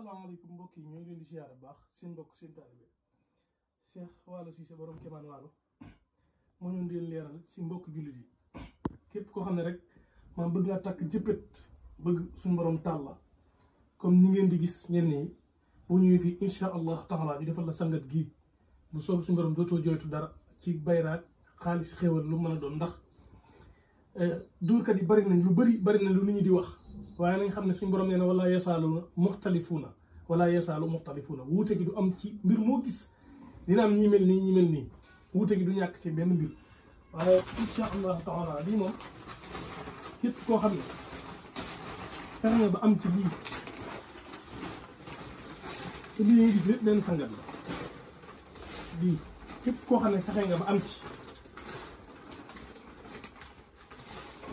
asalaamaaleykum mbokk yi ñoo ngi leen di siyaare bu baax seen mbokk seen taalibe Cheikh Waalo Cissé borom Kéemaan Waalo moo ñoon di leen leeral si mbokk jullit yi képp koo xam ne rek maam bëgg naa takk jëppët bëgg suñu borom taal la comme ni ngeen di gis ñenn ñi boo ñëwee fii incha allah taala di defal la sangat gii bu soob suñu borom dootoo jooytu dara ci bayraak xaalis xéewal lu mën a doon ndax duurkat yi bari nañ lu bari na lu nit ñi di wax waaye nañ xam ne suñu borom nee na wala yasaaluuna muxtalifuuna wala yasaalu muxtalifuuna wuute gi du am ci mbir moo gis dina am ñi mel nii ñi mel nii wuute gi du ñàkk ci benn mbir waaye incha allahu taala lii moom képp koo xam ne fexe nga ba am ci lii te lii nga gis lépp benn sangat la lii képp koo xam ne fexe nga ba am ci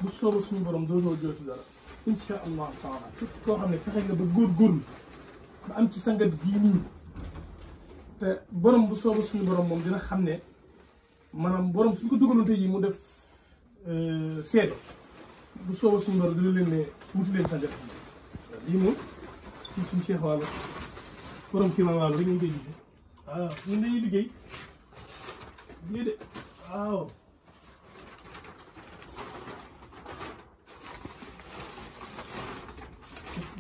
bu soobee suñu borom dootoo jooytu dara incha allahu taala képp koo xam ne fexe nga ba góorgóorlu ba am ci sangat gii nii te borom bu soobee suñu borom moom dina xam ne maanaam borom suñ ko dugaloon tey jii mu def seede bu soobee suñu borom dina leen ne wuti leen sangat bi lii moom ci suñu Cheikh Waalo borom Kéemaan Waalo rek ñu koy gisee waaw ñun dañuy liggéey de waaw.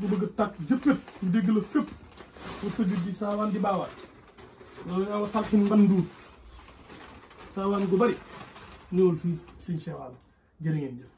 bu bëgg a tàkk jëppët ñu dégg la fépp pour sa jur gi saawaan di baawaat loolu nga am talxin mbanduut saawaan gu bari ñëwul fii suñu Cheikh Waalo jërë ngeen jëf